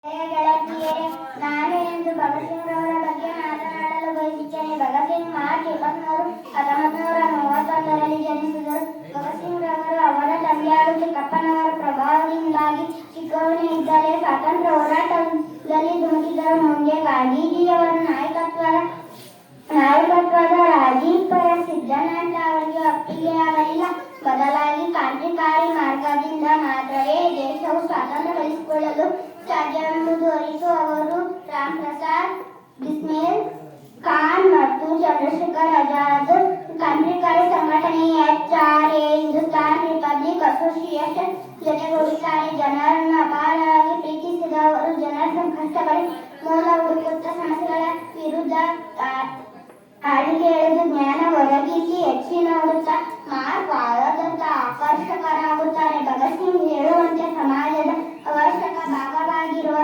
ಗೆಳತಿಯರೇ, ನಾನು ಇಂದು ಭಗತ್ ಸಿಂಗ್ ರವರ ಬಗ್ಗೆ ಮಾತನಾಡಲು ಬಯಸುತ್ತೇನೆ. ಭಗತ್ ಸಿಂಗ್ ಮಾರ್ಚ್ 23, 1931ರಲ್ಲಿ ಜನಿಸಿದರು. ಭಗತ್ ಸಿಂಗ್ ರವರು ಅವರ ತಂದೆಯಾದ ಚಿಕ್ಕಪ್ಪನವರ ಪ್ರಭಾವದಿಂದಾಗಿ ಚಿಕ್ಕವನಿದ್ದಾಗಲೇ ಸ್ವಾತಂತ್ರ್ಯ ಹೋರಾಟದಲ್ಲಿ ಧುಮುಕಿದರು. ಮುಂದೆ ಗಾಂಧೀಜಿಯವರ ನಾಯಕತ್ವದ ರಾಜೀಪರ ಸಿದ್ಧಾಂತ ಅವರಿಗೆ ಒಪ್ಪಿಗೆಯಾಗಲಿಲ್ಲ. ಬದಲಾಗಿ ಕ್ರಾಂತಿಕಾರಿ ಮಾರ್ಗದಿಂದ ಮಾತ್ರವೇ ದೇಶವು ಸ್ವಾತಂತ್ರ್ಯ ಗಳಿಸಿಕೊಳ್ಳಲು ಸಾಧ್ಯವೆಂಬುದು ಅರಿತು ಅವರು ರಾಮ್ ಪ್ರಸಾದ್ ಬಿಸ್ಮಿಲ್ ಖಾನ್ ಮತ್ತು ಚಂದ್ರಶೇಖರ್ ಆಜಾದ್ ಕ್ರಾಂತಿಕಾರಿ ಸಂಘಟನೆ HRA ಹಿಂದೂಸ್ತಾನ್ ರಿಪಬ್ಲಿಕ್ ಅಸೋಸಿಯೇಷನ್ ಜೊತೆಗೂಡಿದ್ದಾರೆ. ಜನರನ್ನು ಅಪಾರವಾಗಿ ಪ್ರೀತಿಸಿದ ಅವರು ಜನರ ಸಂಕಷ್ಟಗಳಿಗೆ ಮೂಲ ಹುಡುಕುತ್ತ ಸಮಸ್ಯೆಗಳ ವಿರುದ್ಧ ಆಳಿಗೆ ಎಳೆದು ಜ್ಞಾನ ಒದಗಿಸಿ ಹೆಚ್ಚಿನ ಹುಡುಕ ಮಾರ್ಕ್ ಆದತ್ತ ಆಕರ್ಷಕರಾಗುತ್ತಾರೆ. ಭಗತ್ ಸಿಂಗ್ ಹೇಳುವಂತೆ ಸಮಾಜದ ಅವಶ್ಯಕ ಭಾಗವಾಗಿರುವ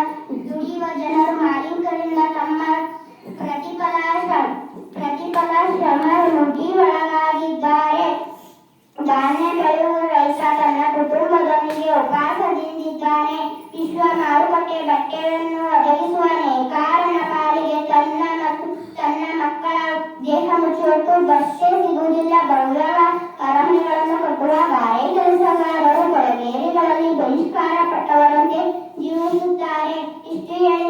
ದುಡಿಯುವ ಜನರು ಮಾಲೀಕರಿಂದ ತಮ್ಮ ಪ್ರತಿಫಲ ಶ್ರಮ ನುಡಿ ಒಳಗಾಗಿದ್ದಾರೆ. ಧಾನ್ಯ ಬೆಳೆಯುವ ರೈತ ತನ್ನ ಕುಟುಂಬದೊಂದಿಗೆ ಉಪವಾಸದಿಂದಿದ್ದಾನೆ. ವಿಶ್ವ ಮಾರುಕಟ್ಟೆ ಬಟ್ಟೆಯನ್ನು ಒದಗಿಸುವ ನೇಕಾರನ ಪಾಲಿಗೆ ತನ್ನ ಮತ್ತು ತನ್ನ ಮಕ್ಕಳ ದೇಹ ಮುಚ್ಚುವಟ್ಟು ಬಟ್ಟೆ ಸಿಗುವುದಿಲ್ಲ. ಭವ್ಯವ ಅರಮನೆಗಳನ್ನು ಕಟ್ಟುವ ಗಾರೆ ಕೆಲಸಗಾರರು ಕೊಳಗೇರಿಗಳಲ್ಲಿ ಬಹಿಷ್ಕಾರ ಪಟ್ಟವರಂತೆ ಜೀವಿಸುತ್ತಾರೆ. ಇಷ್ಟು ಹೇಳಿ